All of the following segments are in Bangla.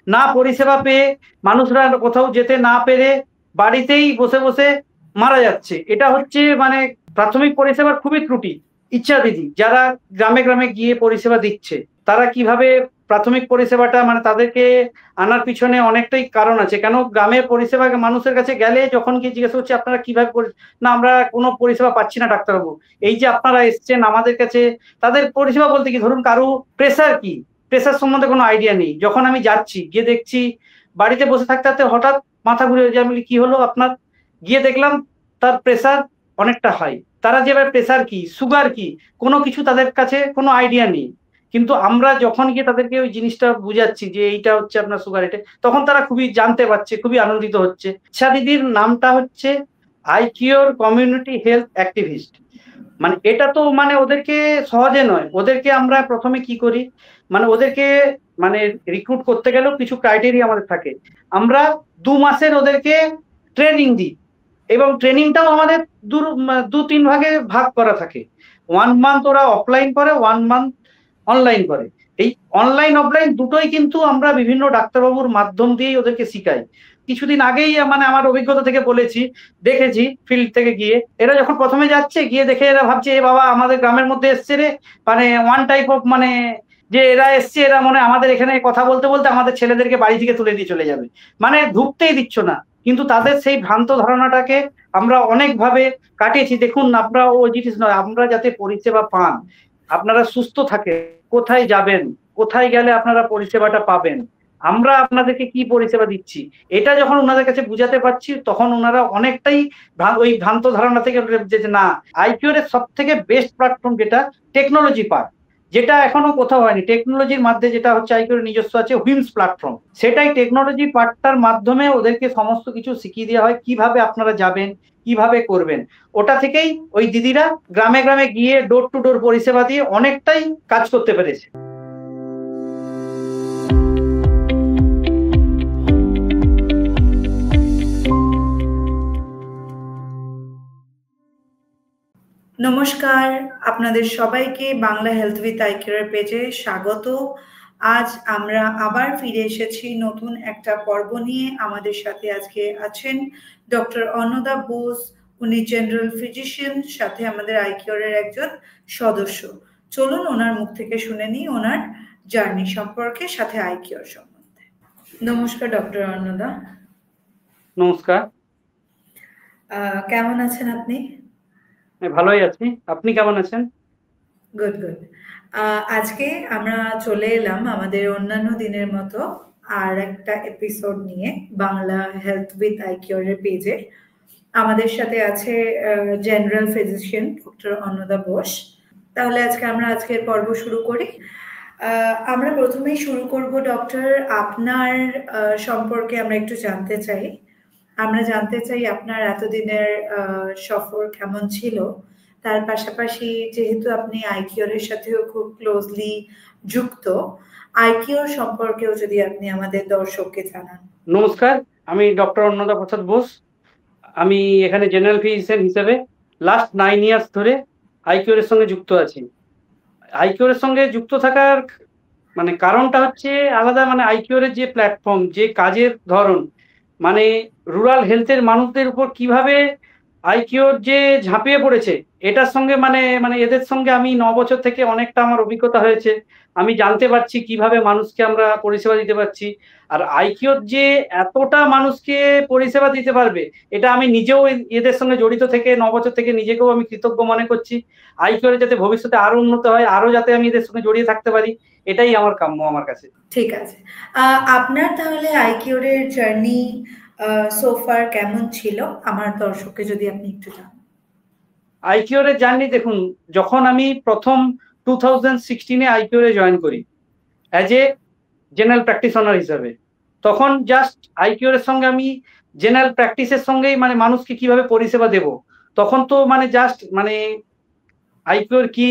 না পরিষেবা পেয়ে মানুষরা কোথাও যেতে না পেরে বাড়িতেই বসে বসে মারা যাচ্ছে। এটা হচ্ছে মানে প্রাথমিক পরিষেবার খুবই ত্রুটি। ইচ্ছাবিধি যারা গ্রামে গ্রামে গিয়ে পরিষেবা দিচ্ছে, তারা কিভাবে প্রাথমিক পরিষেবাটা মানে তাদেরকে আনার পিছনে অনেকটাই কারণ আছে। কেন গ্রামের পরিষেবা মানুষের কাছে গেলে যখন গিয়ে জিজ্ঞেস করছে আপনারা কিভাবে না আমরা কোনো পরিষেবা পাচ্ছি না ডাক্তারবাবু, এই যে আপনারা এসছেন আমাদের কাছে। তাদের পরিষেবা বলতে কি, ধরুন কারো প্রেসার কি, প্রেসার সম্বন্ধে কোনো আইডিয়া নেই। যখন আমি যাচ্ছি গিয়ে দেখছি বাড়িতে বসে থাকতে থাকতে হঠাৎ মাথা ঘুরে যায়, আমি বলি, কি হলো আপনার? গিয়ে দেখলাম তার প্রেসার অনেকটা হাই। তারা যে এবার প্রেসার কি, সুগার কি, কোনো কিছু তাদের কাছে কোনো আইডিয়া নেই। কিন্তু আমরা যখন গিয়ে তাদেরকে ওই জিনিসটা বুঝাচ্ছি যে এইটা হচ্ছে আপনার সুগার, এটা তখন তারা খুবই জানতে পারছে, খুবই আনন্দিত হচ্ছে। ইচ্ছা দিদির নামটা হচ্ছে আইকিওর কমিউনিটি হেলথ অ্যাক্টিভিস্ট। মানে এটা তো মানে ওদেরকে সহজে নয়। ওদেরকে আমরা প্রথমে কি করি, মানে ওদেরকে মানে রিক্রুট করতে গেলেও কিছু ক্রাইটেরিয়া আমাদের থাকে। আমরা 2 মাসের ওদেরকে ট্রেনিং দিই, এবং ট্রেনিংটাও আমাদের 2-3 ভাগে ভাগ করা থাকে। 1 মান্থ ওরা অফলাইন করে, 1 মান্থ অনলাইন করে। এই অনলাইন অফলাইন দুটোই কিন্তু আমরা বিভিন্ন ডাক্তারবাবুর মাধ্যম দিয়েই ওদেরকে শিখাই। কিছুদিন আগেই মানে আমার অভিজ্ঞতা থেকে বলেছি, দেখেছি ফিল্ড থেকে গিয়ে, এরা যখন প্রথমে যাচ্ছে গিয়ে দেখে এরা ভাবছে এ বাবা আমাদের গ্রামের মধ্যে এসছে রে, মানে ওয়ান টাইপ অফ মানে যে এরা এসছে, এরা মনে আমাদের এখানে কথা বলতে বলতে আমাদের ছেলেদেরকে বাড়ি থেকে তুলে দিয়ে চলে যাবে, মানে ঢুকতেই দিচ্ছ না। কিন্তু তাদের সেই ভ্রান্ত ধারণাটাকে আমরা অনেকভাবে কাটিয়েছি। দেখুন আপনারা ও জিনিস নয়, আমরা যাতে পরিষেবা পান, আপনারা সুস্থ থাকে, কোথায় যাবেন, কোথায় গেলে আপনারা পরিষেবাটা পাবেন, আমরা আপনাদেরকে কি পরিষেবা দিচ্ছি, এটা যখন ওনাদের কাছে বুঝাতে পারছি, তখন ওনারা অনেকটাই ওই ভ্রান্ত ধারণা থেকে যে না, আইকিউর এর সব থেকে বেস্ট প্ল্যাটফর্ম যেটা টেকনোলজি পার্ট, যেটা এখনো কোথাও হয়নি। টেকনোলজির মাধ্যমে যেটা হচ্ছে আইকিউর নিজস্ব আছে হুইমস প্ল্যাটফর্ম, সেটাই টেকনোলজি পার্টটার মাধ্যমে ওদেরকে সমস্ত কিছু শিখিয়ে দেওয়া হয়, কিভাবে আপনারা যাবেন, কিভাবে করবেন। ওটা থেকেই ওই দিদিরা গ্রামে গ্রামে গিয়ে ডোর টু ডোর পরিষেবা দিয়ে অনেকটাই কাজ করতে পেরেছে। নমস্কার, আপনাদের সবাইকে বাংলা হেলথ উইথ আইকিউর পেজে স্বাগত। আজ আমরা আবার ফিরে এসেছি নতুন একটা পর্ব নিয়ে। আমাদের সাথে আজকে আছেন ডক্টর অন্নদা বোস। উনি জেনারেল ফিজিশিয়ান, সাথে আমাদের আইকিউর এর একজন সদস্য। চলুন ওনার মুখ থেকে শুনে নিই ওনার জার্নি সম্পর্কে, সাথে আইকিউর সম্বন্ধে। নমস্কার ডক্টর অন্নদা। নমস্কার। কেমন আছেন আপনি? ভালোই আছি, আপনি কেমন আছেন? Good good. আজকে আমরা চলে এলাম আমাদের অন্যান্য দিনের মতো আর একটা এপিসোড নিয়ে বাংলা হেলথ উইথ আইকিউর এর পেজে। আমাদের সাথে আছে general physician doctor Annada Bose. তাহলে আমরা আজকের পর্ব শুরু করি। আমরা প্রথমেই শুরু করব ডক্টর, আপনার সম্পর্কে আমরা একটু জানতে চাই। আমরা জানতে চাই আপনার এতদিনের সফর কেমন ছিল। তার পাশাপাশি যেহেতু আপনি আইকিউর এর সাথেও খুব ক্লোজলি যুক্ত, আইকিউর সম্পর্কেও যদি আপনি আমাদের দর্শককে জানান। নমস্কার, আমি ডক্টর অন্নদা প্রসাদ বোস। আমি এখানে জেনারেল ফিজিশিয়ান হিসেবে লাস্ট 9 ইয়ার্স ধরে আইকিউর এর সঙ্গে যুক্ত আছি। আইকিউর এর সঙ্গে যুক্ত থাকার মানে কারণটা হচ্ছে আলাদা। মানে আইকিউর এর যে প্ল্যাটফর্ম, যে কাজের ধরন, মানে রুরাল হেলথের মানুষদের উপর কিভাবে আইকিউর যে ঝাঁপিয়ে পড়েছে, এটার সঙ্গে মানে মানে এদের সঙ্গে আমি 9 বছর থেকে অনেকটা আমার অভিজ্ঞতা হয়েছে। আমি জানতে পারছি কিভাবে মানুষকে আমরা পরিষেবা দিতে পারছি। আর আইকিউর যে এতটা মানুষকে পরিষেবা দিতে পারবে, এটা আমি নিজেও এদের সঙ্গে জড়িত থেকে 9 বছর থেকে নিজেকেও আমি কৃতজ্ঞ মনে করছি। আইকিউর যাতে ভবিষ্যতে আরো উন্নত হয়, আরো যাতে আমি এদের সঙ্গে জড়িয়ে থাকতে পারি, এটাই আমার কাম্য আমার কাছে। ঠিক আছে। আপনার তাহলে আইকিউর এর জার্নি সোফার কেমন ছিল, আমার দর্শককে যদি আপনি একটু জানান। আইকিউর এর জার্নি দেখুন, যখন আমি প্রথম 2016-এ আইকিউর এ জয়েন করি অ্যাজ এ জেনারেল প্র্যাকটিশনার হিসাবে, তখন জাস্ট আইকিউর এর সঙ্গে আমি জেনারেল প্র্যাকটিসের সঙ্গেই মানে মানুষকে কিভাবে পরিষেবা দেব, তখন তো মানে জাস্ট মানে আইকিউর কি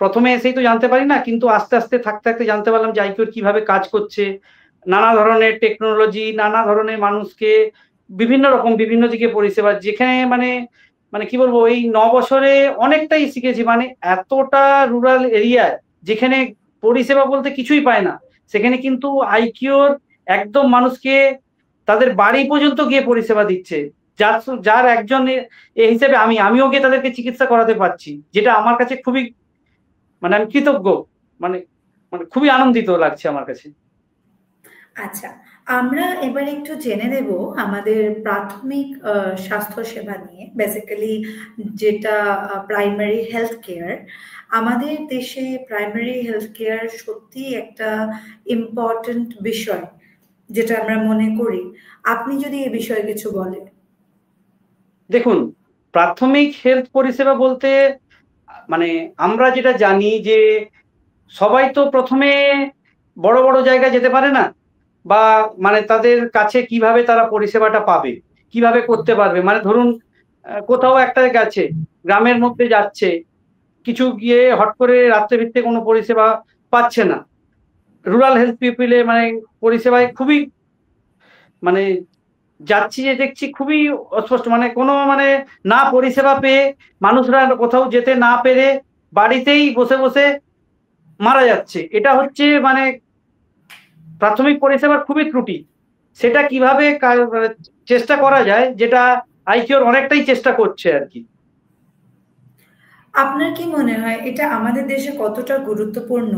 প্রথমে এসেই তো জানতে পারি না, কিন্তু আস্তে আস্তে থাকতে থাকতে জানতে পারলাম যে আইকিউর কিভাবে কাজ করছে। নানা ধরনের টেকনোলজি, নানা ধরনের মানুষকে বিভিন্ন রকম বিভিন্ন দিকে পরিষেবা, যেখানে মানে মানে কি বলবো, এই 9 বছরে অনেকটাই শিখেছি। মানে এতটা রুরাল এরিয়ায় যেখানে পরিষেবা বলতে কিছুই পায় না, সেখানে কিন্তু আইকিউর একদম মানুষকে তাদের বাড়ি পর্যন্ত গিয়ে পরিষেবা দিচ্ছে, যার যার একজন হিসেবে আমিও গিয়ে তাদেরকে চিকিৎসা করাতে পারছি, যেটা আমার কাছে খুবই, মানে আমি কৃতজ্ঞ, মানে মানে খুবই আনন্দিত লাগছে আমার কাছে। আচ্ছা, আমরা এবার একটু জেনে নেব আমাদের প্রাথমিক স্বাস্থ্য সেবা নিয়ে, বেসিক্যালি যেটা প্রাইমারি হেলথ কেয়ার। আমাদের দেশে প্রাইমারি হেলথ কেয়ার সত্যি একটা ইম্পর্ট্যান্ট বিষয়, যেটা আমরা মনে করি। আপনি যদি এ বিষয়ে কিছু বলেন। দেখুন, প্রাথমিক হেলথ পরিষেবা বলতে মানে আমরা যেটা জানি যে সবাই তো প্রথমে বড় বড় জায়গায় যেতে পারে না, বা মানে তাদের কাছে কিভাবে তারা পরিষেবাটা পাবে, কিভাবে করতে পারবে, মানে ধরুন কোথাও একটা গেছে, গ্রামের মধ্যে যাচ্ছে, কিছু গিয়ে হট করে রাত্রে ভিত্তে কোনো পরিষেবা পাচ্ছে না। রুরাল হেলথ পিপলে মানে পরিষেবায় খুবই, মানে যাচ্ছি যে দেখছি খুবই অস্পষ্ট, মানে কোনো মানে না পরিষেবা পেয়ে মানুষরা কোথাও যেতে না পেরে বাড়িতেই বসে বসে মারা যাচ্ছে। এটা হচ্ছে মানে প্রাথমিক পরিষেবার খুবই ত্রুটি। সেটা কিভাবে মানে চেষ্টা করা যায়, যেটা আইকিউর অনেকটাই চেষ্টা করছে আর কি। আপনার কি মনে হয় এটা আমাদের দেশে কতটা গুরুত্বপূর্ণ,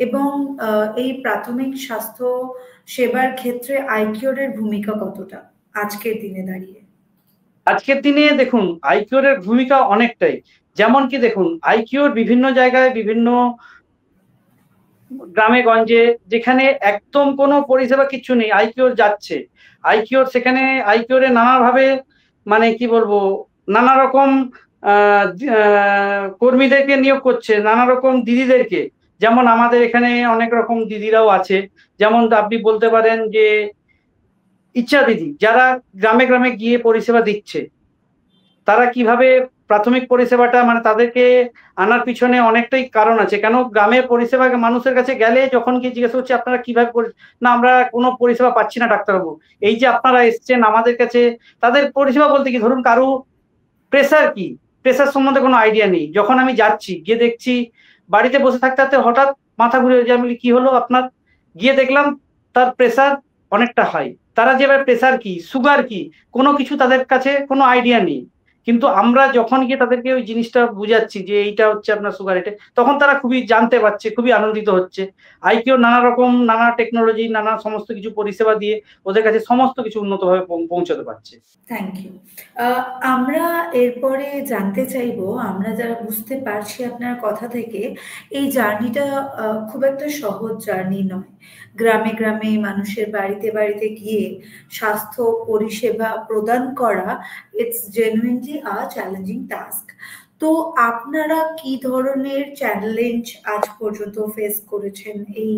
এবং এই প্রাথমিক স্বাস্থ্য সেবার ক্ষেত্রে আইকিউর এর ভূমিকা কতটা আজকের দিনে দাঁড়িয়ে? আজকের দিনে দেখুন আইকিউর এর ভূমিকা অনেকটাই। যেমন কি দেখুন, আইকিউর বিভিন্ন জায়গায় বিভিন্ন গ্রামে গঞ্জে যেখানে একদম কোনো পরিষেবা কিচ্ছু নেই, আইকিউর যাচ্ছে। আইকিউর সেখানে আইকিউর নানাভাবে, মানে কি বলবো, নানা রকম কর্মীদেরকে নিয়োগ করছে, নানা রকম দিদিদেরকে। যেমন আমাদের এখানে অনেক রকম দিদিরাও আছে, যেমন আপনি বলতে পারেন যে ইচ্ছা দিদি, যারা গ্রামে গ্রামে গিয়ে পরিষেবা দিচ্ছে। তারা কিভাবে প্রাথমিক পরিষেবাটা, মানে তাদেরকে আনার পিছনে অনেকটাই কারণ আছে। কেন গ্রামের পরিষেবা মানুষের কাছে গেলে যখন গিয়ে জিজ্ঞেস করছে আপনারা কিভাবে না আমরা কোনো পরিষেবা পাচ্ছি না ডাক্তারবাবু, এই যে আপনারা এসছেন আমাদের কাছে। তাদের পরিষেবা বলতে কি, ধরুন কারু প্রেসার কি, প্রেসার সম্বন্ধে কোনো আইডিয়া নেই। যখন আমি যাচ্ছি, গিয়ে দেখছি বাড়িতে বসে থাকতে থাকতে হঠাৎ মাথা ঘুরে যায়, আমি কি হলো আপনার, গিয়ে দেখলাম তার প্রেসার অনেকটা হাই। তারা যে প্রেসার কি, সুগার কি, কোনো কিছু তাদের কাছে কোনো আইডিয়া নেই। কিন্তু আমরা যখন গিয়ে তাদেরকে ওই জিনিসটা বুঝাচ্ছি যে এইটা হচ্ছে আপনার সুগার, এটা, তখন তারা খুবই জানতে পারছে, খুবই আনন্দিত হচ্ছে। আইকিউ নানা রকম নানা টেকনোলজি, নানা সমস্ত কিছু পরিষেবা দিয়ে ওদের কাছে সমস্ত কিছু উন্নতভাবে পৌঁছাতে পারছে। Thank you. আমরা এরপরে জানতে চাইবো, আমরা যারা বুঝতে পারছি আপনার কথা থেকে, এই জার্নিটা খুব একটা সহজ জার্নি নয়। গ্রামে গ্রামে মানুষের বাড়িতে বাড়িতে গিয়ে স্বাস্থ্য পরিষেবা প্রদান করা, it's genuinely a challenging task. তো আপনারা কি ধরনের চ্যালেঞ্জ আজ পর্যন্ত ফেস করেছেন এই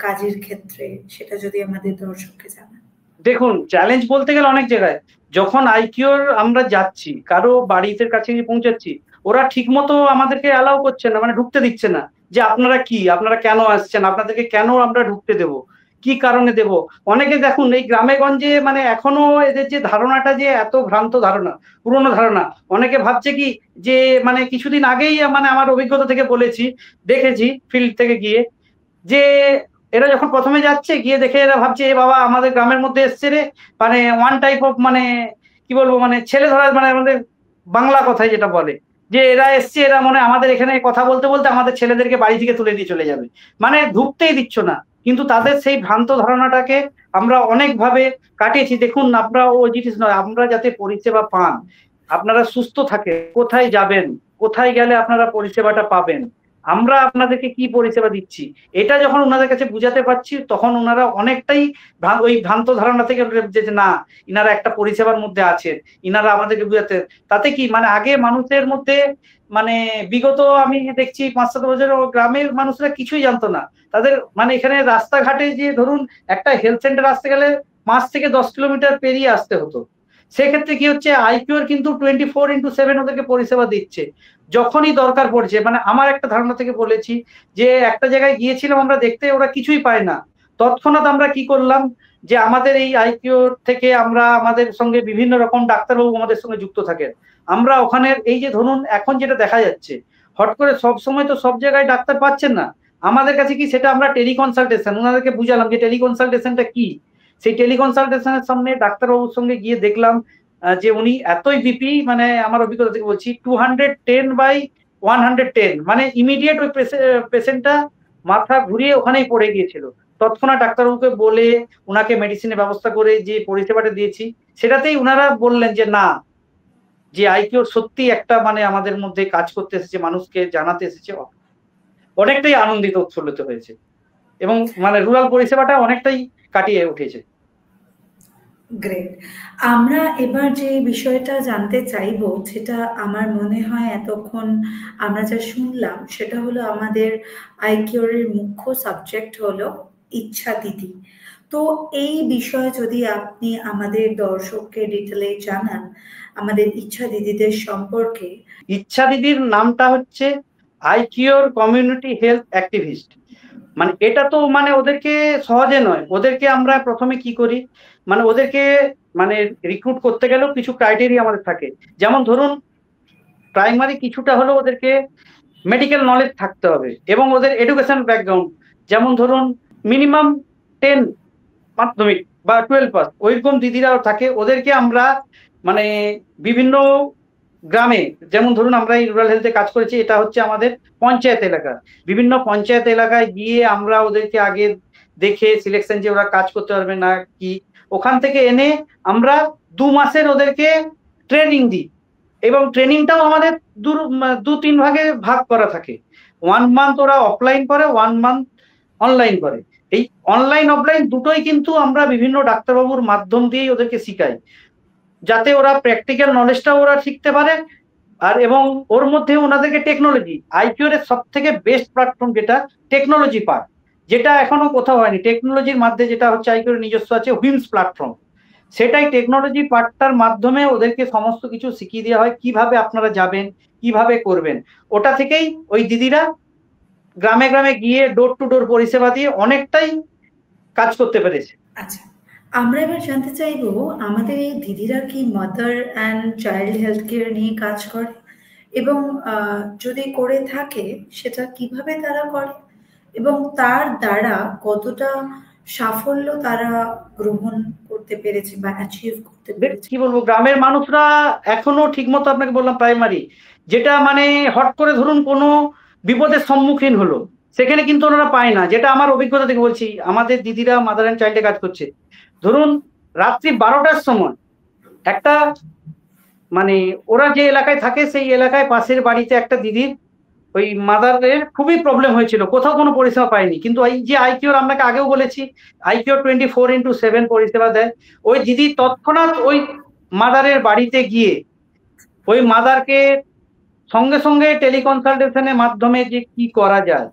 কাজের ক্ষেত্রে, সেটা যদি আমাদের দর্শককে জানান। দেখুন, চ্যালেঞ্জ বলতে গেলে অনেক জায়গায়। যখন আইকিউর আমরা যাচ্ছি, কারো বাড়িতে কাছে গিয়ে পৌঁছাচ্ছি, ওরা ঠিকমতো আমাদেরকে অ্যালাউ করছে না, মানে ঢুকতে দিচ্ছে না। যে আপনারা কি, আপনারা কেন আসছেন, আপনাদেরকে কেন আমরা ঢুকতে দেব, কি কারণে দেব। অনেকে দেখুন এই গ্রামে গঞ্জে, মানে এখনো এদের যে ধারণাটা, যে এত ভ্রান্ত ধারণা, পুরনো ধারণা। অনেকে ভাবছে কি যে, মানে কিছুদিন আগেই, মানে আমার অভিজ্ঞতা থেকে বলেছি, দেখেছি ফিল্ড থেকে গিয়ে, যে এরা যখন প্রথমে যাচ্ছে, গিয়ে দেখে এরা ভাবছে এ বাবা আমাদের গ্রামের মধ্যে এসছে রে, মানে ওয়ান টাইপ অফ, মানে কি বলবো, মানে ছেলে ধরার, মানে আমাদের বাংলা কথায় যেটা বলে, যে এরা এসছে, এরা মনে আমাদের এখানে কথা বলতে বলতে আমাদের ছেলেদেরকে বাড়ি থেকে তুলে দিয়ে চলে যাবে, মানে ঢুকতেই দিচ্ছ না। কিন্তু তাদের সেই ভ্রান্ত ধারণাটাকে আমরা অনেকভাবে কাটিয়েছি। দেখুন, আপনারা ওই জিনিস নয়, আমরা যাতে পরিষেবা পান, আপনারা সুস্থ থাকে, কোথায় যাবেন, কোথায় গেলে আপনারা পরিষেবাটা পাবেন, আমরা আপনাদেরকে কি পরিষেবা দিচ্ছি, এটা যখন ওনাদের কাছে বুঝাতে পারছি, তখন ওনারা অনেকটাই ওই ভ্রান্ত ধারণা থেকে যে না, ইনারা একটা পরিষেবার মধ্যে আছেন, ইনারা আমাদেরকে বুঝাতে। তাতে কি, মানে আগে মানুষের মধ্যে, মানে বিগত আমি দেখছি 5-7 বছর গ্রামের মানুষরা কিছুই জানতো না। তাদের মানে এখানে রাস্তাঘাটে যে ধরুন একটা হেলথ সেন্টার আসতে গেলে 5 থেকে 10 কিলোমিটার পেরিয়ে আসতে হতো। সেক্ষেত্রে কি হচ্ছে, আইকিউর কিন্তু 24x7 ওদেরকে পরিষেবা দিচ্ছে যখনই দরকার পড়ছে। মানে আমার একটা ধারণা থেকে বলেছি, যে একটা জায়গায় গিয়েছিলাম আমরা দেখতে, ওরা কিছুই পায় না, তৎক্ষণাৎ আমরা কি করলাম, যে আমাদের এই আইকিউর থেকে আমরা, আমাদের সঙ্গে বিভিন্ন রকম ডাক্তারবাবু আমাদের সঙ্গে যুক্ত থাকেন। আমরা ওখানের এই যে ধরুন এখন যেটা দেখা যাচ্ছে, হট করে সব সময় তো সব জায়গায় ডাক্তার পাচ্ছেন না। আমাদের কাছে কি সেটা আমরা টেলিকনসালটেশন ওনাদেরকে বুঝালাম যে টেলিকনসালটেশনটা কি। সেই টেলিকনসালটেশনের সামনে ডাক্তারবাবুর সঙ্গে গিয়ে দেখলাম যে উনি এতই বিপি, মানে আমার অভিজ্ঞতা থেকে বলছি 210/110, মানে ইমিডিয়েট ওই পেশেন্টটা মাথা ঘুরিয়ে ওখানেই পড়ে গিয়েছিল। তৎক্ষণাৎ ডাক্তারবাবুকে বলে ওনাকে মেডিসিনের ব্যবস্থা করে যে পরিষেবাটা দিয়েছি, সেটাতেই ওনারা বললেন যে না, যে আইকিউর সত্যি একটা মানে আমাদের মধ্যে কাজ করতে এসেছে, মানুষকে জানাতে এসেছে, অনেকটাই আনন্দিত উৎফুল্লিত হয়েছে এবং মানে রুরাল পরিষেবাটা অনেকটাই কাটিয়ে উঠেছে। গ্রেট। আমরা এবার যে বিষয়টা জানতে চাইবো, সেটা আমার মনে হয় এতক্ষণ আমরা যা শুনলাম সেটা হলো আমাদের আইকিউরের মুখ্য সাবজেক্ট হলো ইচ্ছা দিদি। তো এই বিষয়ে যদি আপনি আমাদের দর্শককে ডিটেলে জানান আমাদের ইচ্ছা দিদিদের সম্পর্কে। ইচ্ছা দিদির নামটা হচ্ছে আইকিউর কমিউনিটি হেলথ অ্যাক্টিভিস্ট। মানে এটা তো মানে ওদেরকে সহজে নয়, ওদেরকে আমরা প্রথমে কি করি, মানে ওদেরকে মানে রিক্রুট করতে গেলেও কিছু ক্রাইটেরিয়া আমাদের থাকে। যেমন ধরুন প্রাইমারি কিছুটা হলেও ওদেরকে মেডিকেল নলেজ থাকতে হবে এবং ওদের এডুকেশন ব্যাকগ্রাউন্ড, যেমন ধরুন মিনিমাম 10 মাধ্যমিক বা 12 পাস ওইরকম দিদিরাও থাকে। ওদেরকে আমরা মানে বিভিন্ন গ্রামে, যেমন ধরুন আমরা এই রুরাল হেলথে কাজ করেছি, এটা হচ্ছে আমাদের পঞ্চায়েত এলাকা, বিভিন্ন পঞ্চায়েত এলাকায় গিয়ে আমরা ওদেরকে আগে দেখে সিলেকশন যে ওরা কাজ করতে পারবে না কি, ওখান থেকে এনে আমরা 2 মাসের ওদেরকে ট্রেনিং দিই এবং ট্রেনিংটাও আমাদের 2-3 ভাগে ভাগ করা থাকে। 1 মান্থ ওরা অফলাইন করে, 1 মান্থ অনলাইন করে। এই অনলাইন অফলাইন দুটোই কিন্তু আমরা বিভিন্ন ডাক্তারবাবুর মাধ্যম দিয়েই ওদেরকে শিখাই, যাতে ওরা প্র্যাকটিক্যাল নলেজটাও ওরা শিখতে পারে। আর এবং ওর মধ্যে ওনাদেরকে টেকনোলজি, আইকিউর সব থেকে বেস্ট প্ল্যাটফর্ম যেটা টেকনোলজি পার্ট, যেটা এখনো কোথাও হয়নি, টেকনোলজির মাধ্যমে যেটা হচ্ছে আইকিউর নিজস্ব আছে হুইমস প্ল্যাটফর্ম, সেটাই টেকনোলজি পার্টটার মাধ্যমে ওদেরকে সমস্ত কিছু শিখিয়ে দেওয়া হয়, কিভাবে আপনারা যাবেন, কিভাবে করবেন। ওটা থেকেই ওই দিদিরা গ্রামে গ্রামে গিয়ে ডোর টু ডোর পরিষেবা দিয়ে অনেকটাই কাজ করতে পেরেছে। আচ্ছা, আমরা এবার জানতে চাইবো আমাদের এই দিদিরা কি mother and child health care নিয়ে কাজ করে এবং যদি করে থাকে সেটা কিভাবে তারা করে এবং তার দ্বারা কতটা সাফল্য তারা গ্রহণ করতে পেরেছে বা অ্যাচিভ করতে পেরেছে। কি বলবো, গ্রামের মানুষরা এখনো ঠিকমতো আপনাকে বললাম প্রাইমারি, যেটা মানে হট করে ধরুন কোনো বিপদের সম্মুখীন হলো, সেখানে কিন্তু ওনারা পায় না। যেটা আমার অভিজ্ঞতা থেকে বলছি, আমাদের দিদিরা মাদার অ্যান্ড চাইল্ডে কাজ করছে, ধরুন রাত্রি 12টার সময় একটা মানে ওরা যে এলাকায় থাকে সেই এলাকায় পাশের বাড়িতে একটা দিদির ওই মাদারের খুবই প্রবলেম হয়েছিল, কোথাও কোনো পরিষেবা পায়নি। কিন্তু এই যে আইকিউর আপনাকে আগেও বলেছি, আইকিউর 24x7 পরিষেবা দেয়। ওই দিদি তৎক্ষণাৎ ওই মাদারের বাড়িতে গিয়ে ওই মাদারকে সঙ্গে সঙ্গে টেলিকনসালটেশনের মাধ্যমে যে কি করা যায়,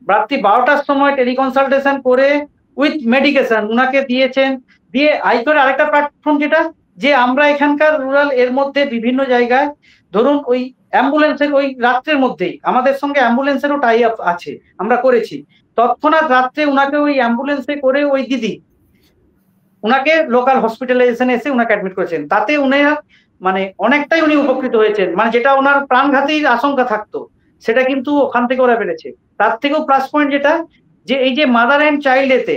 রাত্রি 12টার সময় টেলিকনসালটেশন করে উইথ মেডিকেশন উনাকে দিয়েছেন। দিয়ে আইকিউর আরেকটা প্ল্যাটফর্ম যেটা, যে আমরা এখানকার রুরাল এর মধ্যে বিভিন্ন জায়গায় ধরুন ওই অ্যাম্বুলেন্সের ওই রাত্রের মধ্যেই আমাদের সঙ্গে অ্যাম্বুলেন্সেরও টাই আপ আছে, আমরা করেছি। তৎক্ষণাৎ রাত্রে উনাকে ওই অ্যাম্বুলেন্সে করে ওই দিদি উনাকে লোকাল হসপিটালাইজেশনে এসে উনাকে অ্যাডমিট করেছেন। তাতে উনি মানে অনেকটাই উনি উপকৃত হয়েছেন, মানে যেটা ওনার প্রাণঘাতীর আশঙ্কা থাকতো সেটা কিন্তু ওখান থেকে ওরা পেরেছে। তার থেকেও প্লাস পয়েন্ট যেটা, যে এই যে মাদার অ্যান্ড চাইল্ড এতে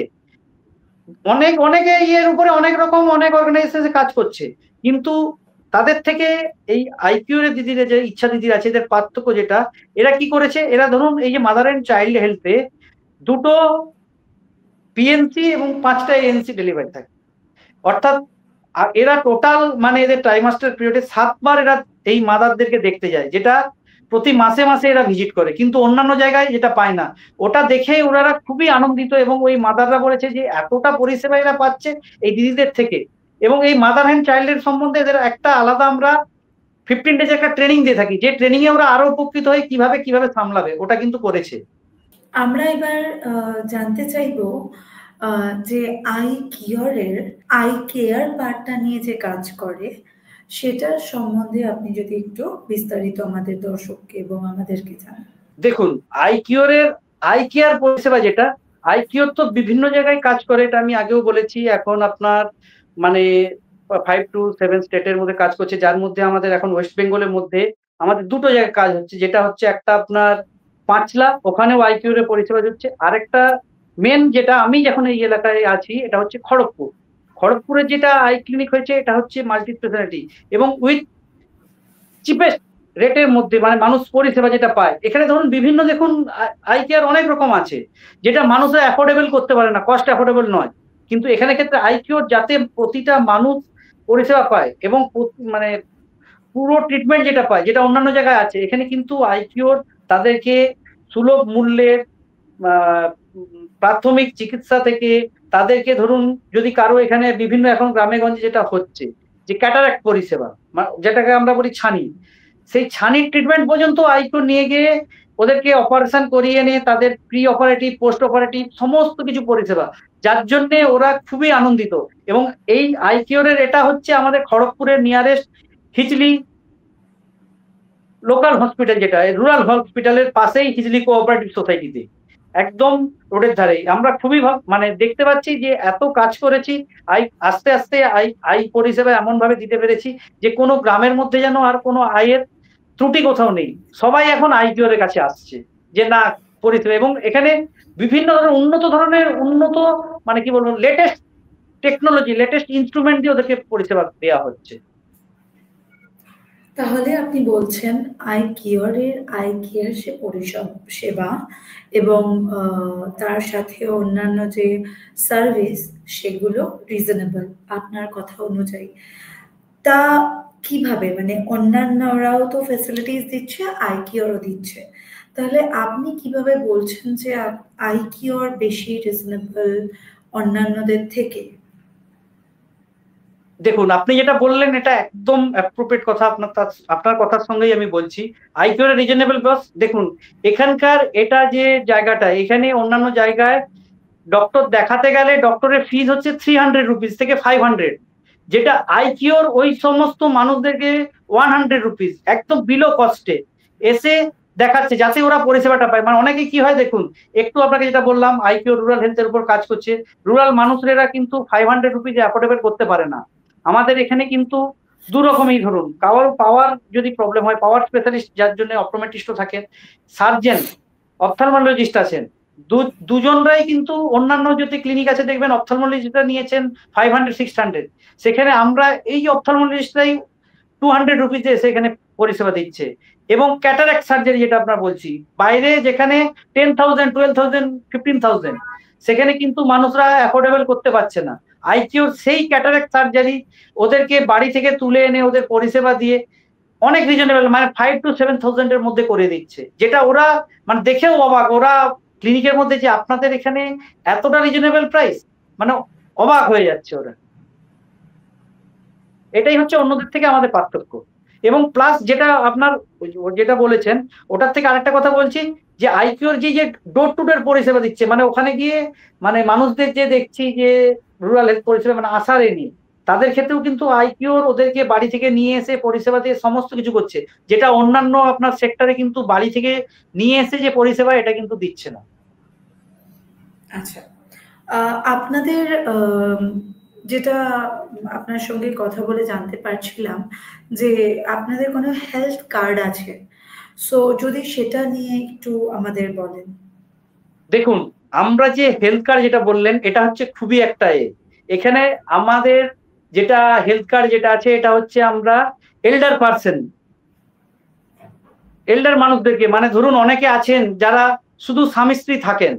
অনেকে ইয়ের উপরে অনেক রকম অনেক অর্গানাইজেশন কাজ করছে, কিন্তু তাদের থেকে এই আইকিউর দিদিরা যে ইচ্ছা দিদিরা আছে এদের পার্থক্য যেটা, এরা কি করেছে, এরা ধরুন এই যে মাদার অ্যান্ড চাইল্ড হেলথে 2টো পিএনসি এবং 5টা এএনসি ডেলিভারি থাকে, অর্থাৎ এরা টোটাল মানে এদের ট্রাইমাস্টার পিরিয়ডে 7 বার এরা এই মাদারদেরকে দেখতে যায়, যেটা প্রতি মাসে মাসে এরা ভিজিট করে, কিন্তু অন্যান্য জায়গায় যেটা পায় না। ওটা দেখে ওনারা খুবই আনন্দিত এবং ওই মাদাররা বলেছে যে এতটা পরিষেবা এরা পাচ্ছে এই দিদিদের থেকে। এবং এই মাদার অ্যান্ড চাইল্ডের সম্বন্ধে এদের একটা আলাদা আমরা 15 ডেজ একটা ট্রেনিং দিয়ে থাকি, যে ট্রেনিং এ ওরা আরো উপকৃত হয় কিভাবে কিভাবে সামলাবে, ওটা কিন্তু করেছে। আমরা এবার জানতে চাইবো যে আই কেয়ার পার্টটা নিয়ে যে কাজ করে সেটার সম্বন্ধে আপনি যদি একটু বিস্তারিত আমাদের দর্শককে এবং আমাদেরকে জানান। দেখুন, আই কেয়ার পরিষেবা যেটা, আই কিওর তো বিভিন্ন জায়গায় কাজ করে, এটা আমি আগেও বলেছি। এখন আপনার মানে 5 to 7 স্টেটের মধ্যে কাজ করছে, যার মধ্যে আমাদের এখন ওয়েস্ট বেঙ্গলের মধ্যে আমাদের 2টো জায়গায় কাজ হচ্ছে। যেটা হচ্ছে একটা আপনার পাঁচলা, ওখানেও আইকিউর এর পরিষেবা দিচ্ছে। আরেকটা মেন যেটা, আমি যখন এই এলাকায় আছি, এটা হচ্ছে খড়গপুর। খড়গপুরের যেটা আই ক্লিনিক হয়েছে, এটা হচ্ছে মাল্টি স্পেশালিটি এবং উইথ চিপেস্ট রেটের মধ্যে, মানে মানুষ পরিষেবা যেটা পায়। এখানে ধরুন বিভিন্ন, দেখুন আই কেয়ার অনেক রকম আছে যেটা মানুষরা অ্যাফোর্ডেবল করতে পারে না, কস্ট অ্যাফোর্ডেবল নয়। কিন্তু এখানে ক্ষেত্রে আই কিউর যাতে প্রতিটা মানুষ পরিষেবা পায় এবং মানে পুরো ট্রিটমেন্ট যেটা পায়, যেটা অন্যান্য জায়গায় আছে, এখানে কিন্তু আই কিউর তাদেরকে সুলভ মূল্যের প্রাথমিক চিকিৎসা থেকে তাদেরকে, ধরুন যদি কারো এখানে বিভিন্ন এখন গ্রামে গঞ্জে যেটা হচ্ছে যে ক্যাটারাক্ট পরিষেবা, যেটাকে আমরা বলি ছানি, সেই ছানির ট্রিটমেন্ট পর্যন্ত আইকিউ নিয়ে গিয়ে ওদেরকে অপারেশন করিয়ে নিয়ে তাদের প্রি অপারেটিভ, পোস্ট অপারেটিভ সমস্ত কিছু পরিষেবা, যার জন্য ওরা খুবই আনন্দিত। এবং এই আইকিউরের এটা হচ্ছে আমাদের খড়গপুরের নিয়ারেস্ট হিজলি লোকাল হসপিটাল, যেটা রুরাল হসপিটালের পাশেই হিজলি কোঅপারেটিভ সোসাইটিতে, একদম রোডের ধারে। আমরা খুবই মানে দেখতে পাচ্ছি যে এত কাজ করেছি, আস্তে আস্তে আই পরিষেবা এমন ভাবে দিতে পেরেছি যে কোনো গ্রামের মধ্যে যেন আর কোনো আয়ের ত্রুটি কোথাও নেই। সবাই এখন আইকিউর কাছে আসছে যে না পরিষেবা, এবং এখানে বিভিন্ন ধরনের উন্নত মানে কি বলবো, লেটেস্ট টেকনোলজি, লেটেস্ট ইনস্ট্রুমেন্ট দিয়ে ওদেরকে পরিষেবা দেওয়া হচ্ছে। তাহলে আপনি বলছেন আই কেয়ার সে সেবা এবং তার সাথে অন্যান্য যে সার্ভিস সেগুলো রিজনেবল আপনার কথা অনুযায়ী। তা কিভাবে, মানে অন্যান্যরাও তো ফ্যাসিলিটিস দিচ্ছে, আই কেয়ারও দিচ্ছে, তাহলে আপনি কিভাবে বলছেন যে আই কেয়ার বেশি রিজনেবল অন্যান্যদের থেকে? দেখুন, আপনি যেটা বললেন এটা একদম অ্যাপ্রোপ্রিয়েট কথা, আপনার কথার সঙ্গেই আমি বলছি। আইকিউর রিজনেবল বাস, দেখুন এখানকার এটা যে জায়গাটা, এখানে অন্যান্য জায়গায় ডক্টর দেখাতে গেলে ডক্টরের ফিজ হচ্ছে 300 রুপিস থেকে 500, যেটা আইকিউর ওই সমস্ত মানুষদেরকে 100 রুপিস একদম বিলো কস্টে এসে দেখাচ্ছে, যাতে ওরা পরিষেবাটা পায়। মানে অনেকে কি হয় দেখুন, একটু আপনাকে যেটা বললাম, আইকিউ রুরাল হেলথের উপর কাজ করছে, রুরাল মানুষেরা কিন্তু 500 রুপিস অ্যাফোর্ডেবল করতে পারে না। আমাদের এখানে কিন্তু দু রকমই, ধরুন কারোর পাওয়ার যদি প্রবলেম হয়, পাওয়ার স্পেশালিস্ট যার জন্য অপটোমেট্রিস্টও থাকেন, সার্জেন, অপথলমোলজিস্ট আছেন, দুজনরাই কিন্তু, অন্যান্য যদি ক্লিনিক আছে দেখবেন অপথলমোলজিস্টরা নিয়েছেন 500-600, সেখানে আমরা এই অপথলমোলজিস্টরাই 200 রুপিসে সেখানে পরিষেবা দিচ্ছে। এবং ক্যাটারাক্ট সার্জারি যেটা আপনার বলছি, বাইরে যেখানে 10,000, 12,000, 15,000, সেখানে কিন্তু মানুষরা অ্যাফোর্ডেবল করতে পারছে না। আইকিউর সেই ক্যাটারাক্ট সার্জারি ওদেরকে বাড়ি থেকে তুলে এনে ওদের পরিষেবা দিয়ে অনেক রিজনেবল, মানে 5,000 to 7,000 এর মধ্যে করে দিচ্ছে, যেটা ওরা মানে দেখেও অবাক, ওরা ক্লিনিকের মধ্যে যে আপনাদের এখানে এতটা রিজনেবল প্রাইস, মানে অবাক হয়ে যাচ্ছে ওরা। এটাই হচ্ছে অন্যদের থেকে আমাদের পার্থক্য। এবং প্লাস যেটা আপনার যেটা বলেছেন, ওটার থেকে আরেকটা কথা বলছি, যে আইকিউর যে ডোর টু ডোর পরিষেবা দিচ্ছে, মানে ওখানে গিয়ে মানে মানুষদের যে দেখছি যে রুরাল হেলথ পরিষেবা মানে আশা রেনি, তাদের ক্ষেত্রেও কিন্তু আইকিউর ওদেরকে বাড়ি থেকে নিয়ে এসে পরিষেবা দিয়ে সমস্ত কিছু করছে, যেটা অন্যান্য আপনার সেক্টরে কিন্তু বাড়ি থেকে নিয়ে এসে যে পরিষেবা এটা কিন্তু দিচ্ছে না। আচ্ছা, আপনাদের যেটা আপনার সঙ্গে কথা বলে জানতে পারছিলাম যে আপনাদের কোনো হেলথ কার্ড আছে, সো যদি সেটা নিয়ে একটু আমাদের বলেন। দেখুন, আমরা যে হেলথ কার্ড যেটা বললেন, এটা হচ্ছে খুবই একটা এখানে আমাদের যেটা হেলথ কার্ড যেটা আছে, এটা হচ্ছে আমরা এল্ডার মানুষদেরকে, মানে ধরুন অনেকে আছেন যারা শুধু স্বামী স্ত্রী থাকেন,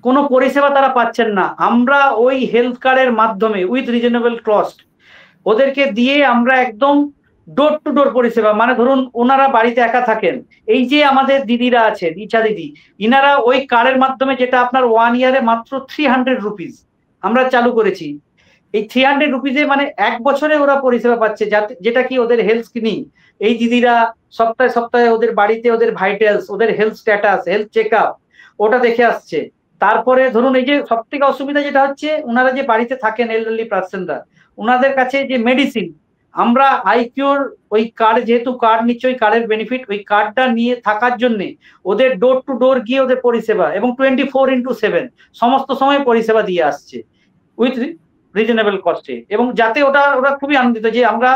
কোনো পরিষেবা তারা পাচ্ছেন না, আমরা ওই হেলথ কার্ডের মাধ্যমে উইথ রিজনেবল কস্ট ওদেরকে দিয়ে আমরা একদম ডোর টু ডোর পরিষেবা, মানে ধরুন ওনারা বাড়িতে একা থাকেন, এই যে আমাদের দিদিরা আছেন, ইচ্ছা দিদি, ইনারা ওই কার্ডের মাধ্যমে, যেটা আপনার 1 ইয়ারে মাত্র 300 রুপিস আমরা চালু করেছি, এই 300 রুপিসে মানে 1 বছরে ওরা পরিষেবা পাচ্ছে, যেটা কি ওদের হেলথ স্ক্রিনিং, এই দিদিরা সপ্তাহে সপ্তাহে ওদের বাড়িতে ওদের ভাইটালস, ওদের health status, health check up ওটা দেখে আসছে। তারপরে ধরুন এই যে সব থেকে অসুবিধা যেটা হচ্ছে, ওনারা যে বাড়িতে থাকেন এলডারলি পার্সনরা, ওনাদের কাছে যে মেডিসিন, আমরা আইকিউর ওই কার্ড, যেহেতু কার্ড নিচ্ছে, ওই কার্ডের বেনিফিট, ওই কার্ডটা নিয়ে থাকার জন্য ওদের ডোর টু ডোর গিয়ে ওদের পরিষেবা, এবং 24x7 সমস্ত সময় পরিষেবা দিয়ে আসছে উইথ রিজনেবল কস্টে, এবং যাতে ওরা খুবই আনন্দিত যে আমরা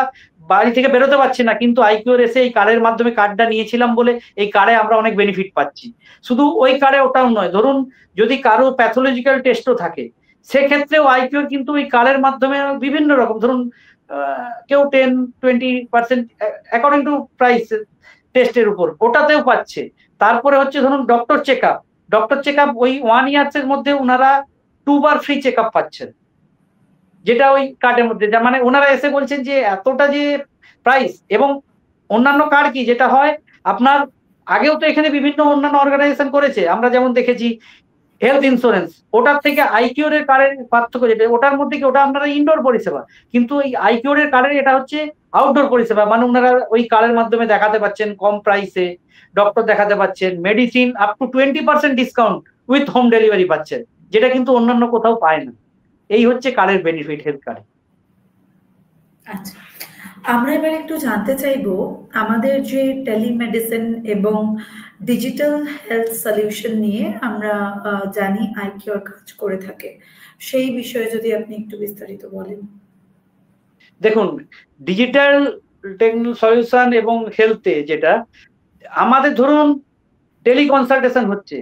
বাড়ি থেকে বেরোতে পারছি না, কিন্তু আইকিউর এসে এই কার্ডের মাধ্যমে কার্ডটা নিয়েছিলাম বলে এই কার্ডে আমরা অনেক বেনিফিট পাচ্ছি। শুধু ওই কার্ডে ওটাও নয়, ধরুন যদি কারো প্যাথোলজিক্যাল টেস্টও থাকে সেক্ষেত্রেও আইকিউর কিন্তু ওই কার্ডের মাধ্যমে বিভিন্ন রকম, ধরুন কেউ 10-20% অ্যাকর্ডিং টু প্রাইস টেস্টের উপর ওটাতেও পাচ্ছে। তারপরে হচ্ছে ধরুন ডক্টর চেক আপ ওই 1 ইয়ার্স এর মধ্যে ওনারা 2 বার ফ্রি চেক আপ পাচ্ছেন, যেটা ওই কার্ডের মধ্যে, যা মানে ওনারা এসে বলছেন যে এতটা যে প্রাইস। এবং অন্যান্য কার্ড কি যেটা হয় আপনার, আগেও তো এখানে বিভিন্ন অন্যান্য অর্গানাইজেশন করেছে, আমরা যেমন দেখেছি হেলথ ইন্স্যুরেন্স, ওটার থেকে আইকিউর এর কার্ডের পার্থক্য যেটা, ওটার মধ্যে কি ওটা আপনারা ইনডোর পরিষেবা, কিন্তু এই আইকিউর এর কার্ডের এটা হচ্ছে আউটডোর পরিষেবা, মানে ওনারা ওই কার্ডের মাধ্যমে দেখাতে পাচ্ছেন কম প্রাইসে ডক্টর দেখাতে পাচ্ছেন, medicine up to 20% discount with home delivery পাচ্ছেন, যেটা কিন্তু অন্যান্য কোথাও পায় না। এই হচ্ছে কার্ডের বেনিফিট হেলথ কার্ডে। আচ্ছা, আমরা এবার একটু জানতে চাইবো আমাদের যে টেলিমেডিসিন এবং ডিজিটাল হেলথ সলিউশন নিয়ে আমরা জানি আইকিউর কাজ করে থাকে, সেই বিষয়ে যদি আপনি একটু বিস্তারিত বলেন। দেখুন, ডিজিটাল সলিউশন এবং হেলথে যেটা আমাদের, ধরুন টেলিকনসালটেশন হচ্ছে,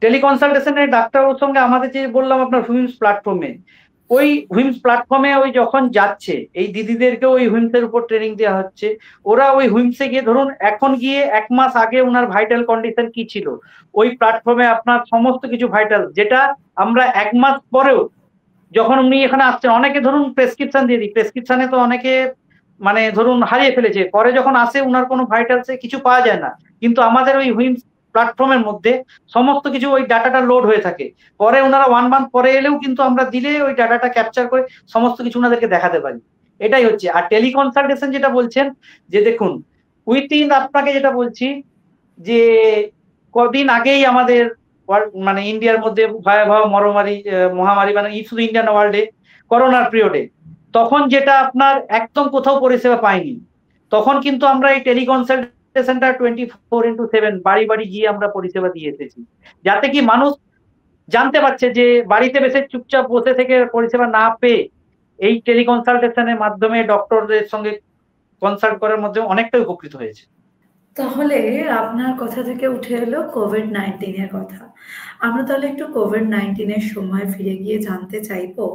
টেলিকনসালটেশনের ডাক্তারের সঙ্গে আমাদের যে বললাম আপনার হুইমস প্ল্যাটফর্মে, ওই হুইমস প্ল্যাটফর্মে ওই যখন যাচ্ছে এই দিদিদেরকে ওই হুইমসের উপর ট্রেনিং দেওয়া হচ্ছে, ওরা ওই হুইমসে গিয়ে ধরুন এখন গিয়ে 1 মাস আগে ওনার ভাইটাল কন্ডিশন কি ছিল, ওই প্ল্যাটফর্মে আপনার সমস্ত কিছু ভাইটাল, যেটা আমরা 1 মাস পরেও যখন উনি এখানে আসছেন, অনেকে ধরুন প্রেসক্রিপশন দিয়ে দিই, প্রেসক্রিপশনে তো অনেকে মানে ধরুন হারিয়ে ফেলেছে, পরে যখন আসে উনার কোনো ভাইটালসে কিছু পাওয়া যায় না, কিন্তু আমাদের ওই হুইমস প্ল্যাটফর্মের মধ্যে সমস্ত কিছু ওই ডাটাটা লোড হয়ে থাকে, পরে ওনারা 1 মান্থ পরে এলেও কিন্তু আমরা দিলে ওই ডাটাটা ক্যাপচার করে সমস্ত কিছু ওনাদেরকে দেখাতে পারি। এটাই হচ্ছে। আর টেলিকনসালটেশন যেটা বলছেন, যে দেখুন উইথিন, আপনাকে যেটা বলছি যে কদিন আগেই আমাদের মানে ইন্ডিয়ার মধ্যে ভয়াবহ মহামারী, মানে শুধু ইন্ডিয়ান ওয়ার্ল্ডে করোনার পিরিয়ডে, তখন যেটা আপনার একদম কোথাও পরিষেবা পাইনি, তখন কিন্তু আমরা এই টেলিকনসালটেশনটা 24x7 বাড়ি বাড়ি গিয়ে আমরা পরিষেবা দিয়ে এসেছি, যাতে কি মানুষ জানতে পারছে যে বাড়িতে বসে চুপচাপ বসে থেকে পরিষেবা না পেয়ে এই টেলিকনসালটেশনের মাধ্যমে ডক্টরদের সঙ্গে কনসাল্ট করার মধ্যে অনেকটাই উপকৃত হয়েছে। তাহলে আপনার কথা থেকে উঠে এলো কোভিড-19 এর কথা। আমরা তাহলে একটু কোভিড-19 এর সময় ফিরে গিয়ে জানতে চাইবো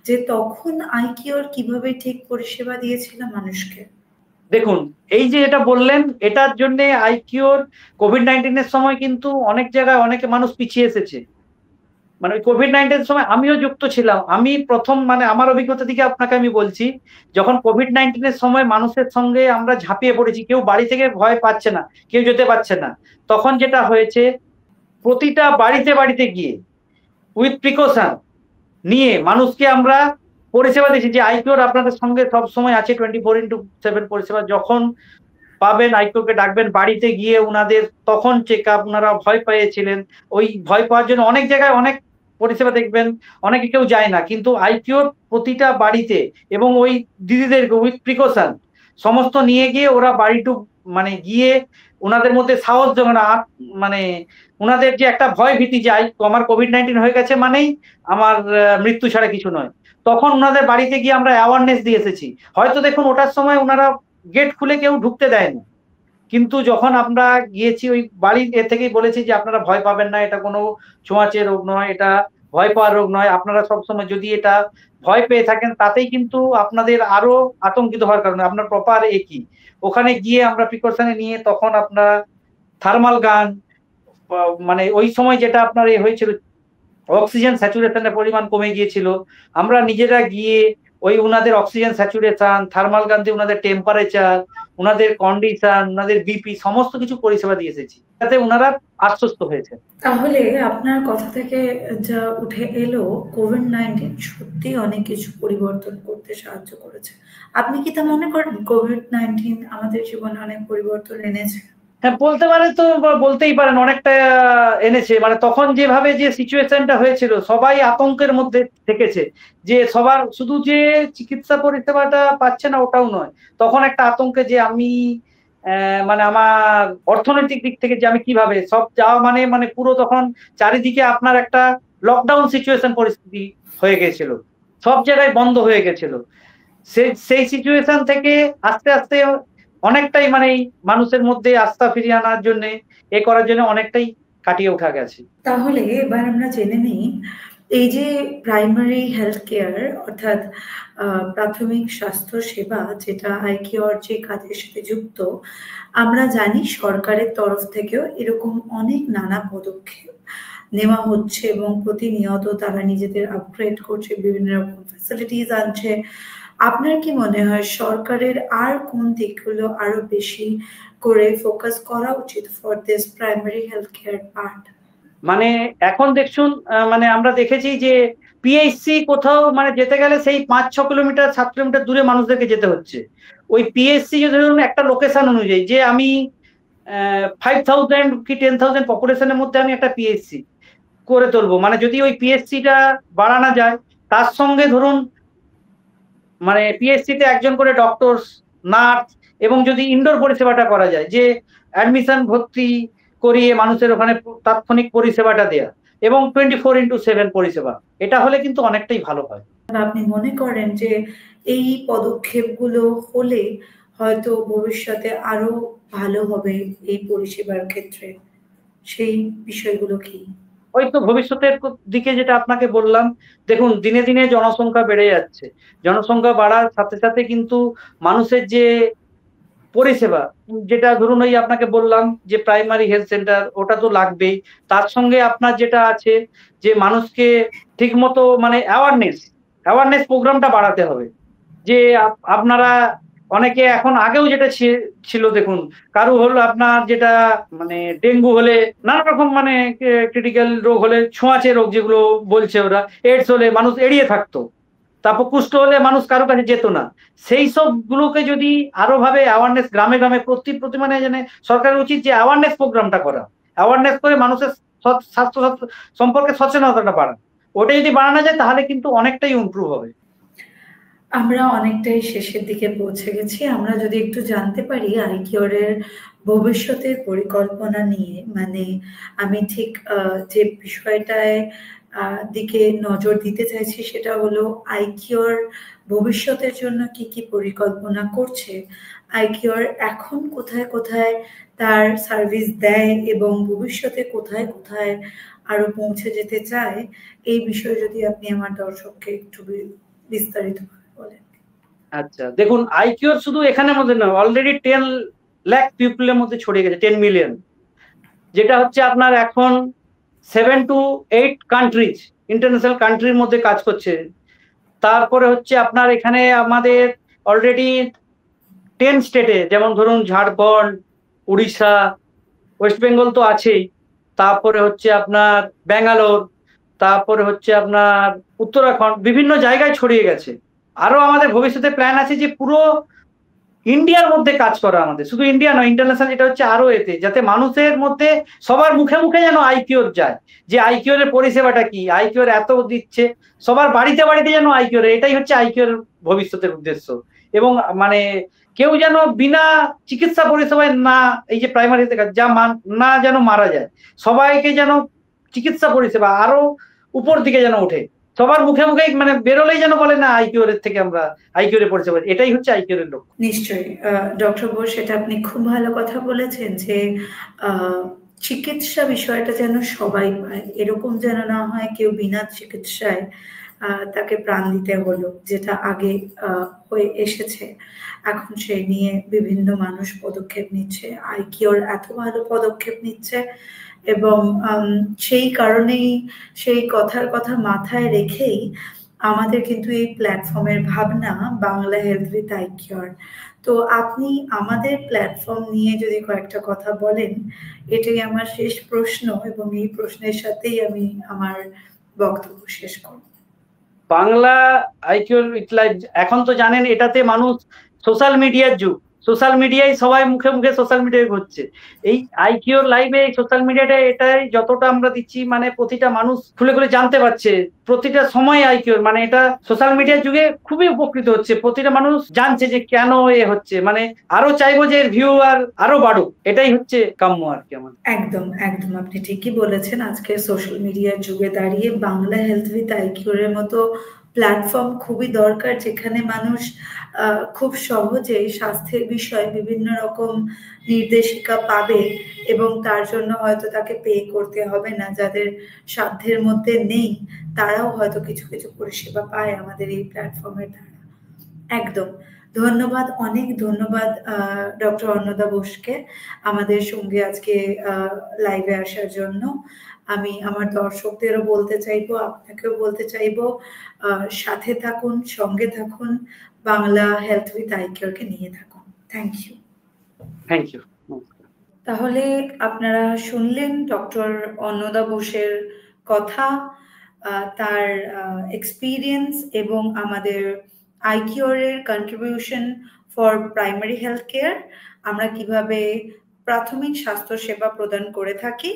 যে তখন আইকিউর কিভাবে ঠিক পরিষেবা দিয়েছিল মানুষকে। দেখুন, এই যে এটা বললেন, এটার জন্য আইকিউর কোভিড-19 এর সময় কিন্তু অনেক জায়গায় অনেকে মানুষ পিছিয়ে এসেছে। মানে ওই কোভিড-19 সময় আমিও যুক্ত ছিলাম। আমি প্রথম, মানে আমার অভিজ্ঞতা থেকে আপনাকে আমি বলছি, যখন কোভিড-19 এর সময় মানুষের সঙ্গে আমরা ঝাঁপিয়ে পড়েছি, কেউ বাড়ি থেকে ভয় পাচ্ছে না, কেউ যেতে পারছে না। তখন যেটা হয়েছে, প্রতিটা বাড়িতে বাড়িতে গিয়ে উইথ প্রিকশন নিয়ে মানুষকে আমরা পরিষেবা দিয়েছি, যে আইকিউর আপনাদের সঙ্গে সব সময় আছে, 24x7 পরিষেবা, যখন পাবেন আইকিউকে ডাকবেন, বাড়িতে গিয়ে উনাদের তখন চেক আপ, উনারা ভয় পেয়েছিলেন, ওই ভয় পাওয়ার জন্য অনেক জায়গায় অনেক পরিষেবা দেখবেন অনেকে কেউ যায় না, কিন্তু আইকিউর প্রতিটা বাড়িতে এবং ওই দিদিদেরকে উইথ প্রিকশন সমস্ত নিয়ে গিয়ে ওরা বাড়িটু মানে গিয়ে ওনাদের মধ্যে সাহস জোগানো, মানে ওনাদের যে একটা ভয় ভীতি যে আমার কোভিড-19 হয়ে গেছে মানেই আমার মৃত্যু ছাড়া কিছু নয়, তখন ওনাদের বাড়িতে গিয়ে আমরা অ্যাওয়ারনেস দিয়ে এসেছি। হয়তো দেখুন ওটার সময় ওনারা গেট খুলে কেউ ঢুকতে দেয় না, কিন্তু যখন আমরা গিয়েছি ওই বাড়ি থেকেই বলেছি যে আপনারা ভয় পাবেন না, এটা কোনো ছোঁয়াচে রোগ নয়, এটা ভয় পাওয়ার রোগ নয়, আপনারা সবসময় যদি এটা ভয় পেয়ে থাকেন তাতেই কিন্তু আপনাদের আরো আতঙ্কিত হওয়ার কারণে আপনার প্রপার একই, ওখানে গিয়ে আমরা প্রিকশনে নিয়ে তখন আপনার থার্মাল গান, মানে ওই সময় যেটা আপনার হয়েছিল অক্সিজেন স্যাচুরেশনের পরিমাণ কমে গিয়েছিল, আমরা নিজেরা গিয়ে ওই উনাদের অক্সিজেন স্যাচুরেশন, থার্মাল গান দিয়ে উনাদের টেম্পারেচার, উনাদের কন্ডিশন, উনাদের বিপি সমস্ত কিছু পরিষেবা দিয়ে এসেছি, তাতে উনারা আশ্বস্ত হয়েছে। তাহলে আপনার কথা থেকে যা উঠে এলো, কোভিড-19 সত্যি অনেক কিছু পরিবর্তন করতে সাহায্য করেছে। আপনি কি তা মনে করেন কোভিড-19 আমাদের জীবনে অনেক পরিবর্তন এনেছে? হ্যাঁ, বলতে পারে তো, বলতেই পারেন অনেকটা এনেছে। মানে তখন যেভাবে যে সিচুয়েশনটা হয়েছিল সবাই আতঙ্কের মধ্যে থেকেছে, যে সবার শুধু যে চিকিৎসা পরিষেবাটা পাচ্ছে না ওটাও নয়, তখন একটা আতঙ্কে যে আমি মানে আমার অর্থনৈতিক দিক থেকে যে আমি কিভাবে সব যাওয়া, মানে পুরো তখন চারিদিকে আপনার একটা লকডাউন সিচুয়েশন পরিস্থিতি হয়ে গেছিল। সব জায়গায় বন্ধ হয়ে গেছিল। সেই সিচুয়েশন থেকে আস্তে আস্তে অনেকটাই মানে এই মানুষের মধ্যে আস্থা ফিরিয়ে আনার জন্য করার জন্য অনেকটাই কাটিয়ে ওঠা গেছে। তাহলে এবার আমরা জেনে নিই, এই যে প্রাইমারি হেলথ কেয়ার অর্থাৎ প্রাথমিক স্বাস্থ্য সেবা যেটা আইকিওর যে কাজের সাথে যুক্ত, আমরা জানি সরকারের তরফ থেকেও এরকম অনেক নানা পদক্ষেপ নেওয়া হচ্ছে এবং প্রতিনিয়ত তারা নিজেদের আপগ্রেড করছে, বিভিন্ন রকম ফ্যাসিলিটিস আনছে। আপনার কি মনে হয় সরকারের আর কোন দিকগুলো আরো বেশি করে ফোকাস করা উচিত for this primary health care part? মানে এখন দেখুন, মানে আমরা দেখেছি যে পিএইচসি কোথাও মানে যেতে গেলে সেই 5-6 কিলোমিটার 7 কিলোমিটার দূরে মানুষদেরকে যেতে হচ্ছে। ওই পিএইচসি যদি ধরুন একটা লোকেশন অনুযায়ী যে আমি 5000 কি 10,000 পপুলেশনের মধ্যে আমি একটা পিএইচসি করে তুলবো, মানে যদি ওই পিএইচসিটা বাড়ানো যায়, তার সঙ্গে ধরুন মানে পিএইচসিতে একজন করে ডক্টর, নার্স, এবং যদি ইনডোর পরিষেবাটা করা যায় যে অ্যাডমিশন ভর্তি করিয়ে মানুষের ওখানে তাৎক্ষণিক পরিষেবাটা দেয়া এবং 24x7 পরিষেবা, এটা হলে কিন্তু অনেকটাই ভালো হয়। আপনি মনে করেন যে এই পদক্ষেপগুলো হলে হয়তো ভবিষ্যতে আরো ভালো হবে এই পরিষেবার ক্ষেত্রে, সেই বিষয়গুলো কি? ওই তো ভবিষ্যতের দিকে যেটা আপনাকে বললাম, দেখুন দিনে দিনে জনসংখ্যা বেড়ে যাচ্ছে। জনসংখ্যা বাড়ার সাথে সাথে কিন্তু মানুষের যে পরিষেবা, যেটা ধরুন ওই আপনাকে বললাম যে প্রাইমারি হেলথ সেন্টার, ওটা তো লাগবেই। তার সঙ্গে আপনার যেটা আছে যে মানুষকে ঠিকমতো মানে অ্যাওয়ারনেস প্রোগ্রামটা বাড়াতে হবে। যে আপনারা অনেকে এখন আগেও যেটা ছিল দেখুন, কারো হলো আপনার যেটা মানে ডেঙ্গু হলে নানা রকম মানে ক্রিটিক্যাল রোগ হলে, ছোঁয়াচে রোগ যেগুলো বলছে ওরা, এইডস হলে মানুষ এড়িয়ে থাকতো। তারপর কুষ্ঠ হলে মানুষ কারো কাছে যেত না। সেই সব গুলোকে যদি আরো ভাবে অ্যাওয়ারনেস গ্রামে গ্রামে প্রতি মানে সরকারের উচিত যে অ্যাওয়ারনেস প্রোগ্রামটা করা, অ্যাওয়ারনেস করে মানুষের স্বাস্থ্য সম্পর্কে সচেতনতাটা বাড়ানো। ওটা যদি বাড়ানো যায় তাহলে কিন্তু অনেকটাই ইমপ্রুভ হবে। আমরা অনেকটাই শেষের দিকে পৌঁছে গেছি। আমরা যদি একটু জানতে পারি আইকিওরের ভবিষ্যতের পরিকল্পনা নিয়ে, মানে আমি ঠিক যে বিষয়টায় দিকে নজর দিতে চাইছি সেটা হলো আইকিওর ভবিষ্যতের জন্য কি কি পরিকল্পনা করছে, আইকিওর এখন কোথায় কোথায় তার সার্ভিস দেয় এবং ভবিষ্যতে কোথায় কোথায় আরো পৌঁছে যেতে চায়, এই বিষয়ে যদি আপনি আমার দর্শককে একটু বিস্তারিত বলেন। আচ্ছা, দেখুন আইকিউর শুধু এখানের মধ্যে নয়, অলরেডি 10 লাখ পিপলের মধ্যে ছড়িয়ে গেছে, 10 মিলিয়ন, যেটা হচ্ছে আপনার এখন 7 to 8 কান্ট্রিজ, ইন্টারন্যাশনাল কান্ট্রির মধ্যে কাজ করছে। তারপরে হচ্ছে আপনার এখানে আমাদের অলরেডি 10 স্টেটে, যেমন ধরুন ঝাড়খণ্ড, উড়িষ্যা, ওয়েস্ট বেঙ্গল তো আছেই, তারপরে হচ্ছে আপনার ব্যাঙ্গালোর, তারপরে হচ্ছে আপনার উত্তরাখণ্ড, বিভিন্ন জায়গায় ছড়িয়ে গেছে। আরো আমাদের ভবিষ্যতে প্ল্যান আছে যে পুরো ইন্ডিয়ার মধ্যে কাজ করা, আমাদের শুধু ইন্ডিয়া নয়, ইন্টারন্যাশনাল, এটা হচ্ছে আরো এতে, যাতে মানুষের মধ্যে সবার মুখে মুখে যেন আইকিওর যায়, যে আইকিওর এর পরিষেবাটা কি, আইকিওর এত দিচ্ছে, সবার বাড়িতে বাড়িতে যেন আইকিওর, এটাই হচ্ছে আইকিওর ভবিষ্যতের উদ্দেশ্য। এবং মানে কেউ যেন বিনা চিকিৎসা পরিষেবায় না, এই যে প্রাইমারি যা না যেন মারা যায়, সবাইকে যেন চিকিৎসা পরিষেবা আরো উপর দিকে যেন ওঠে, সবার মুখে মুখে মানে বেরোলেই যেন বলে না আইকিওর এর থেকে আমরা আইকিওর এর পরিষেবা, এটাই হচ্ছে আইকিওর এর লক্ষ্য। নিশ্চয়ই ডক্টর বোস, এটা আপনি খুব ভালো কথা বলেছেন যে চিকিৎসা বিষয়টা যেন সবাই পায়, এরকম যেন না হয় কেউ বিনা চিকিৎসায় তাকে প্রাণ দিতে হলো, যেটা আগে হয়ে এসেছে। এখন সেই নিয়ে বিভিন্ন মানুষ পদক্ষেপ নিচ্ছে, আইকিওর এত ভালো পদক্ষেপ নিচ্ছে এবং সেই কারণেই, সেই কথার কথা মাথায় রেখেই আমাদের কিন্তু এই প্ল্যাটফর্মের ভাবনা বাংলা হেলথ উইথ আইকিওর। তো আপনি আমাদের প্ল্যাটফর্ম নিয়ে যদি কয়েকটা কথা বলেন, এটাই আমার শেষ প্রশ্ন এবং এই প্রশ্নের সাথেই আমি আমার বক্তব্য শেষ করব। বাংলা আইকিওর উইথ লাইফ, এখন তো জানেন এটাতে মানুষ, সোশ্যাল মিডিয়ার যুগ, সোশ্যাল মিডিয়ায় সবাই মুখে মুখে সোশ্যাল মিডিয়ায় ঘুরছে। এই আইকিওর লাইভে সোশ্যাল মিডিয়াটা এটাই যতটা আমরা দিচ্ছি, মানে প্রতিটা মানুষ খুলে খুলে জানতে পারছে, প্রতিটা সময় আইকিওর মানে এটা সোশ্যাল মিডিয়ার যুগে খুবই উপকৃত হচ্ছে, প্রতিটা মানুষ জানছে যে কেন এ হচ্ছে, মানে আরো চাইবো যে ভিউ আর আরো বাড়ুক, এটাই হচ্ছে কাম্য আর কি আমার। একদম একদম আপনি ঠিকই বলেছেন। আজকে সোশ্যাল মিডিয়ার যুগে দাঁড়িয়ে বাংলা হেলথ উইথ আইকিওর এর মতো প্ল্যাটফর্ম খুবই দরকার, যেখানে মানুষ খুব সহজেই স্বাস্থ্যের বিষয়ে বিভিন্ন রকম নির্দেশিকা পাবে এবং তার জন্য হয়তো তাকে পে করতে হবে না। যাদের সাধ্যের মধ্যে নেই তারাও হয়তো কিছু কিছু পরিষেবা পায় আমাদের এই প্ল্যাটফর্মের দ্বারা। একদম। ধন্যবাদ, অনেক ধন্যবাদ ডক্টর অন্নদা বোসকে আমাদের সঙ্গে আজকে লাইভে আসার জন্য। আমি আমার দর্শকদেরও বলতে চাইবো, আপনাকেও বলতে চাইবো, সাথে থাকুন, সঙ্গে থাকুন, বাংলা হেলথ উইথ আইকিউরকে নিয়ে থাকুন। Thank you. Thank you. তাহলে আপনারা শুনলেন ডক্টর অন্নদা বোসের কথা, তার এক্সপিরিয়েন্স এবং আমাদের আইকিউরের contribution for primary health care, আমরা কিভাবে প্রাথমিক স্বাস্থ্য সেবা প্রদান করে থাকি।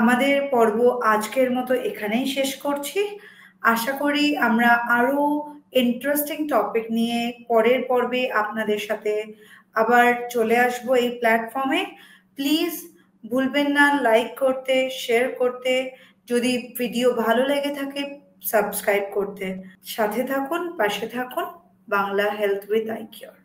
আমাদের পর্ব আজকের মতো এখানেই শেষ করছি। আশা করি আমরা আরো ইন্টারেস্টিং টপিক নিয়ে পরের পর্বে আপনাদের সাথে আবার চলে আসবো এই প্ল্যাটফর্মে। প্লিজ ভুলবেন না লাইক করতে, শেয়ার করতে, যদি ভিডিও ভালো লেগে থাকে সাবস্ক্রাইব করতে। সাথে থাকুন, পাশে থাকুন, বাংলা হেলথ উইথ আইকিউর।